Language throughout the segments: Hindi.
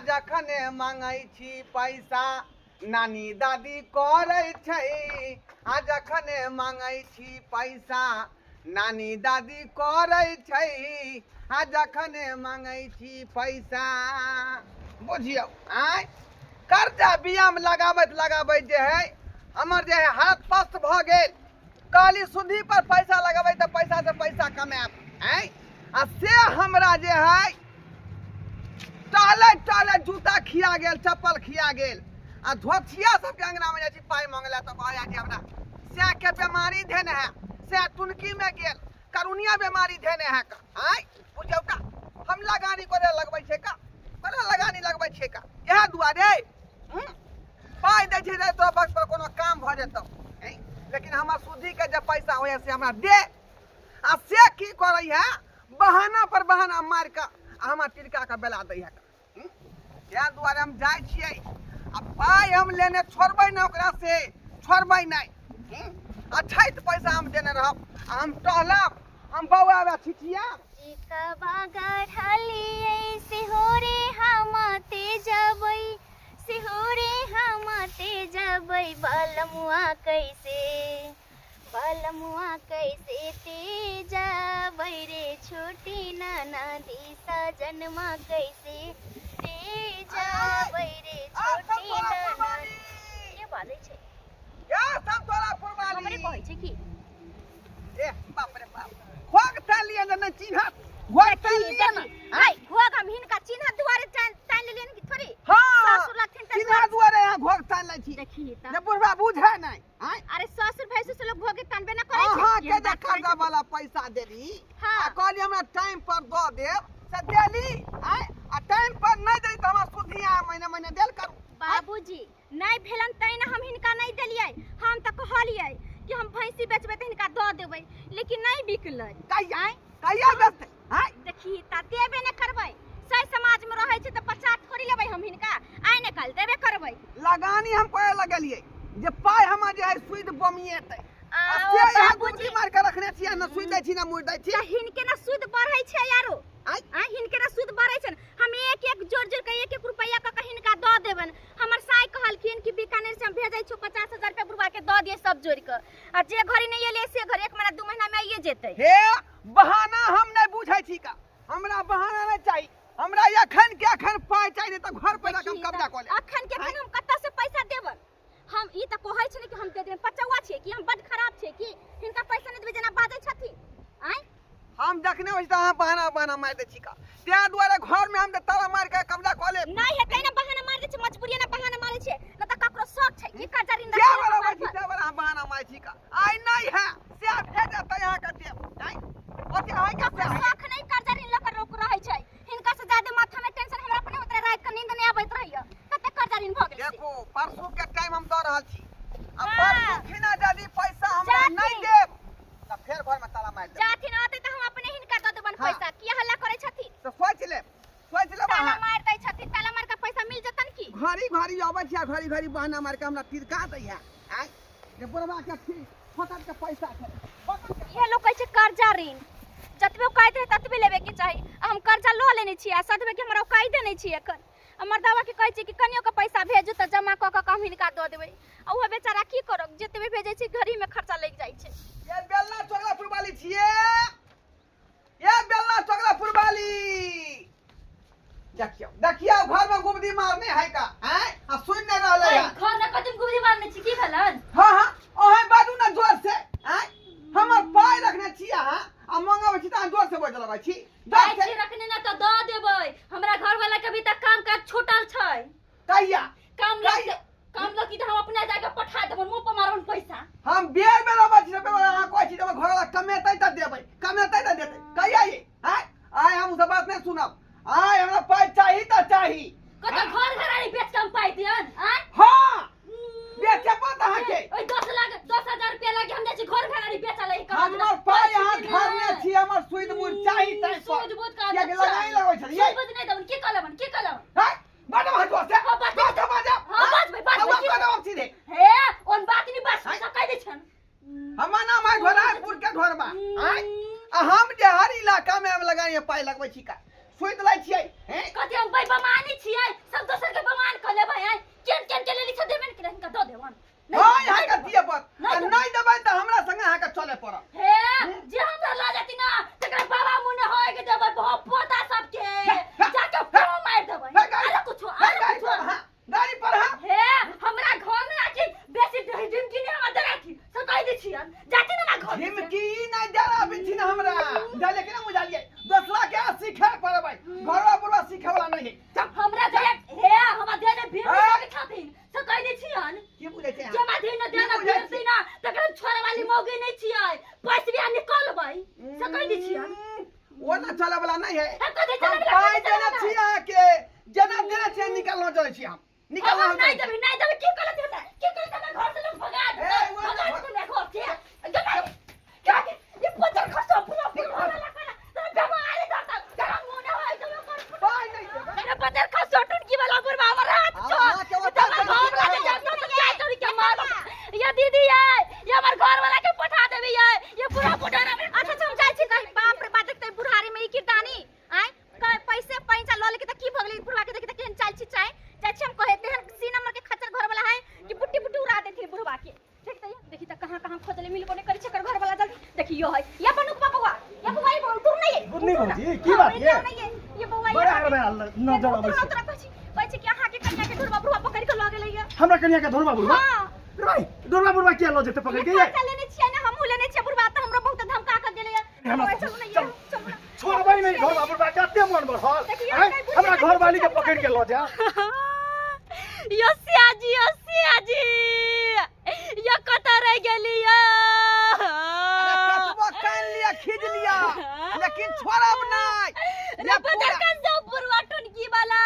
जखने मांगै छी पैसा नानी दादी करे छै आ जखने मांगै छी पैसा नानी दादी करे छै आ जखने मांगै छी पैसा बुझियौ आय कर्जा बिया में लगाबैत जे है हमर जे है हाथ पस्त भ गेल काली सुधी पर पैसा लगाबै त पैसा से पैसा कमाएब आय आ से हमरा जे है टहले जूता खिया गेल चप्पल खिया गेल आ धोतिया सबके अंगना में जाइ पाई मांगला त कहया जी हमरा से के बीमारी धेने है से टुनकी में गेल करुनिया बीमारी धेने है का आय बुझौ का हम लगानी करे लगबै छै का करे लगानी लगबै छै का यह दुआरे पाई दै छै तो बस पर कोनो काम भ जेतौ लेकिन हमर सुधी के जे पैसा होय से हमरा दे आ से की करै है बहाना पर बहाना मार के हमर तिरका के बेला दै है यह दुआरे हम जाइ छियै आ पाई हम लेने छोड़बै न ओकरा से छोड़बै नहीं अछैत पैसा हम देने रहब हम टहलब हम बौआबे छिटिया चिकबा गढ़लिए सिहोरे हमते जबै सिहोरे हमते जबै बलमुआ कैसे ते जबै रे छोटी ननदी सजनमा कैसे ते जबै रे छोटी ननदी ये बाजै छै या सब तोरा फुरबाली हमरे कहै छै की ए बाप रे बाप खोक तालिए न चिन्हत घोर तालिए न हाय घोक हम हिनका चिन्ह दुआरे तान लेलियन की थोड़ी हां ससुर लगथिन त चिन्ह दुआरे यहाँ घोक तान लै छी देखी त ने बुढ़वा बुझै नहीं हां अरे ससुर भैसुर से लोग घोके तानबे न करे छै हां के कर्जा वाला पैसा देली आ कहली हमरा टाइम पर द देब से देली आ टाइम पर नहीं देली त हमरा सुधिया महीने देल करू बाबूजी नहीं भेलन तै न हम हिनका नहीं देलियै हम त कहलियै कि हम भैंसी बेचबै त हिनका द देबै लेकिन नहीं बिकलै कहिया बेचते हां देखी त देबे न करबै सही समाज में रहै छै त 50 थोड़ी लेबै हम हिनका आइ न कल देबे करबै लगानी हम कोए लगलिए जे पाई हम जे है सुध बमिएतै आओ से बाबूजी मार के रखने छियै न सुध दै छी न मुड़ दै छी त हिनके न सुध बढ़ै छै यारो हिनके न सुध बढ़ै छै हम एक जोड़ के 1 रुपैया क हिनका द देबन हमर साई कहलखिन कि बीकानेर से हम भेजै छु 50,000 रुपया बुढ़वा के द दिए सब जोड़ के आ जे घरी नहीं एले से घर 1 महीना 2 महीना में आइए जेतै हे बहाना हम नहीं बुझै छी का हमरा बहाना नहीं चाहिए हमरा एखन के एखन पाई चाहिए त घर पे रकम कब्जा क ले अखन के हम कत्ता से पैसा देबन हम ई त कहै छै कि हम दे देब पचौआ छै कि हम बड खराब छै कि हिनका पैसा नहीं देबै जना बाजै छथिन आय हम देखने होई त बहाना मार दे छी का त्या दुआरे घर में हम त ताला मार के कब्जा क ले नहीं है कहीं ना बहाना मार दे छै मजबूरी ना बहाना मारे छै न त ककरो शौक छै कि कर्जा ऋण क्या बराबर छी त्या बराबर बहाना मार छी का आई नहीं है से भेज त यहां के देब नहीं ओते है का से शौक नहीं कर्जा ऋण लेकर रोक रहै छै हिनका से ज्यादा माथा में टेंशन हमरा अपने उतरे रात के नींद नहीं आबैत रहैया कते कर्जा ऋण भ गेल देखो परसों के टाइम हम द रहल छी अब परसों खिना यदि पैसा हमरा नहीं देब त फिर घर में ताला मार दे जाथिन आते त हम अपने हिनका द देबन पैसा किया हल्ला करे छथिन तो सोच ले ताला मार दै छथिन ताला मार के पैसा मिल जतन की घरी आबै छै घरी बहाना मार के हमरा तिरका दै है आय जे बुढ़वा के फटक के पैसा छै ये लोग कहै छै कर्जा ऋण जतबे कहैत रहे ततबे लेबे के चाही हम कर्जा ल लेने छी आ सदबे के हमरा कायदे नहीं छी एखन हमर दावा के कहै छै कि कनियो के पैसा भेजू त जमा क के हम हिनका द देबै आ ओहे बेचारा की करब जतबे भेजै छै घरी में खर्चा लग जाइ छै ये बेलना चोगला फुरबाली छिए ये बेलना चोगला फुरबाली देखियो घर में गुबदी मारने है का हैं आ सुन नहीं रहले है घर में कदम गुबदी मारने छी की भेलन हां ओहे बाजू ना जोर से हैं हमर पाई रखने छिए हां आ मंगाबै छी त जोर से बोल लगै छी पाई छी रखने ना त द देबै हमरा घर वाला के भी त काम काज छूटल छै कहिया काम लकी त हम अपने जाके पठा देबन मुंह पर मारन पैसा हम बेर में रहबै छी अहाँ कहै छी घर वाला कमेतै त देबै कमेतै त देतै कहिया ये हैं आय हम सब बात नहीं सुनब आय हमरा पाई चाहिए त चाहिए कत घर घरानी बेच के हम पाई दियन आय हां बेचे पत अहाँ के ओइ 10,000 रुपया लागे हम जाइ छी घर घरानी बेचा लई का हमर पाई अहाँ घर में छी हमर सुध बुध चाहिए तै पर सुध बुध का के लगाई लगै छै ये सुध बुध नहीं चले छी हम निकल हम नहीं देबे की गलत होता है की करता है घर से लोग भगा दे देखो क्या ये पत्थर खसो पूरा तेरा जमा आए जाता तेरा मुंह ना होए तो पाई नहीं देबे मेरा पत्थर खसो टुटकी वाला बुरबा हमारा हाथ छोड़ घर वाला जाता तो क्या चोरी के मार ये दीदी है ये हमार घर वाला के पठा देबे ये पूरा बुढ़ाना अच्छा समझाई छी कहीं बाप रे बात ते बुढ़ारी में की दानी आय पैसे पैसा ल लेके त की भगली बुढ़वा के देखि त केहन चाल छी चाय चाची हम कहे तेहन सी नंबर के खच्चर घर वाला है कि बुट्टी बुट्टी उड़ा देथि बुढ़वा के ठीक त देखि त कहां खोजले मिल कोने करी छकर घर वाला जल्दी देखि यो है या बनू बबुआ या बबुआ ये दूर नहीं है दूर नहीं भौजी की बात ये बबुआ बड़ा अरे अल्लाह नजर आबै छै पैसे क्या हां के कन्या के बुढ़वा बुढ़वा पकड़ के लगे लइया हमरा कन्या के धोरबा बुढ़वा हां भाई धोरबा बुढ़वा के लो जेते पकड़ के चले नहीं छिए ना हम लेने छिए बुढ़वा त हमरा बहुत धमका कर देले छोड़बै नहीं धोरबा बुढ़वा कते मन बढ़ल हमरा घर वाली के पकड़ के लो जा यसिया जी ये कत रह गेलिया अरे कतबो कान लिया खींच लिया लेकिन छोड़ब नहीं रे बदर कन जो बुरवा टुनकी वाला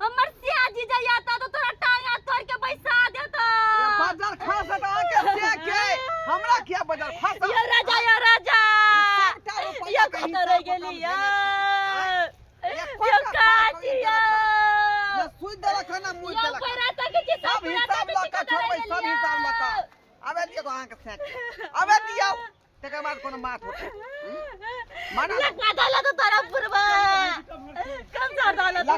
हमर सिया जी जाता तो तोरा टांगा तोड़ के पैसा देता बाजार खा सटा के से के हमरा क्या बाजार फंसा ये राजा ये कत रह गेलिया ये काजिया ये सुई देला खाना मुई ये देला पैरा तक के सब हिसाब लगा छोड़ सब हिसाब लगा अबे दियो अहां के सेट अबे दियो तकर बाद कोनो बात होते माना लखा डाला तो तारा बुरवा कम सा डाला तो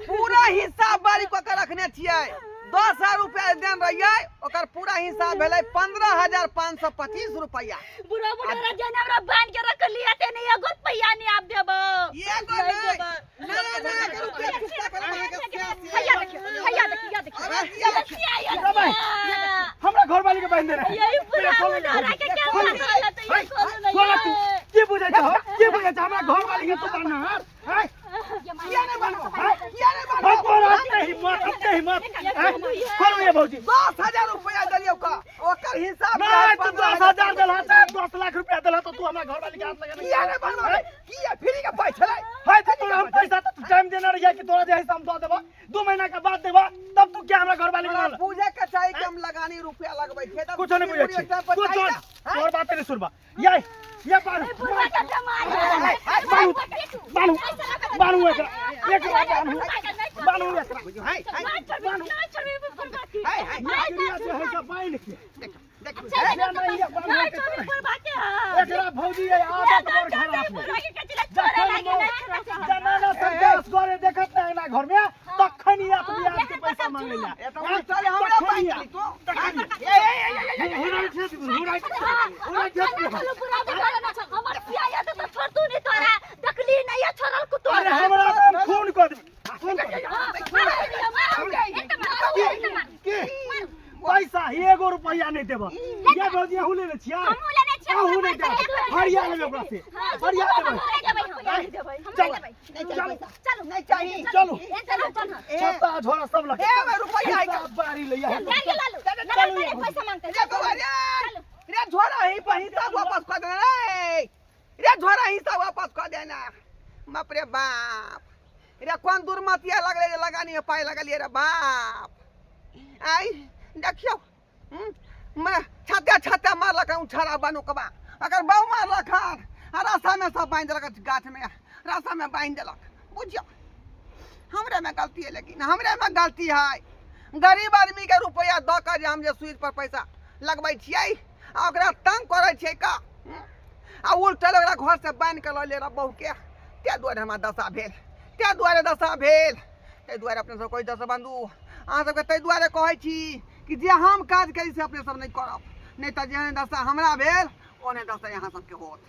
पूरा हिसाब बारी को के रखने छियै 10,000 रुपया देन रहियै ओकर पूरा हिसाब भेलै 15,525 रुपया बुरा बुरा जने हमरा बांध के रख लिया ते नहीं एगो पैसा नहीं आप देबो ये गो नहीं के रुपया खिस्सा कर हैया देखिए हमरा घर वाली के बांध दे रहे यही पूरा बुरा के क्या बोला तो ये बोला तू की बुझै छ हमरा घर वाली के तू बांधना है किया नहीं बनबो किया नहीं बनबो अपने हिम्मत करो ये भौजी 10,000 रुपया दलियो का ओकर हिसाब नहीं तू 10,000 देला चाहे 10 लाख रुपया देला तो तू हमरा घर वाली के हाथ लगा किया नहीं बनबो किया फ्री के पैसा लै है तो तोरा हम पैसा तो टाइम देना रहिया कि तोरा जे हिसाब दे देबो 2 महीना के बाद देबो तब तू क्या हमरा घर वाली के पूजे के चाही कि हम लगानी रुपया लगबै छै तब कुछ नहीं बुझै छी तू छोड़ और बात नहीं सुनबा ये बारू बुरा का मार बारू एकरा बारू एकरा हाय एकरा भौजी आदत बड़ खराब जमाना संदेश करे देखत नहीं ना घर में तखन ही अपनी आज के पैसा मांगे ला एतौ चले हमरा पाई तो हमर पिया या तो छोड़ तू नहीं तोरा देखली नहीं छोड़ल को अरे हमरा फोन कर पैसा एगो रुपया नहीं देबो ये भौजी हूं ले छिया हम लेने छियै हूं नहीं देबो हरिया लेबे ओकरा से हरिया देबे चलो नहीं चाहिए चलो चलो छत्ता झोला सब लगे ए रुपया है बारी ले आ चलो पैसा मांगते रे बाबा रे झोला ही पैसा वापस कर देना रे झोला ही सब वापस कर देना बाप रे बाप रे कौन दुर्मतिया लगले लगानी है पाई लगलिए रे बाप आई देखियो मैं छत्ता मारलक उछारा बनू कबा अगर बहु मारलक रास्ता में सब बांध देलक गाछ में रास्ता में बांध देलक बुझियो हमरे में गलती है लेकिन हमरे में गलती है गरीब आदमी के रुपया द कर जे हम जे सुई पर पैसा लगबै छियै आ ओकरा तंग करै छियै का आ उल्टा ओकरा घर से बांध के ल ले रे बहु के ते दुआरे हमरा दशा भेल ते दुआरे अपने सब कोई दशा बंधु अहाँ सबके ताहि दुआरे कहै छी कि जे हम काज करी से अपने सब नहीं करब नहीं तो जेहन दशा हमरा भेल ओने दशा यहाँ सबके होत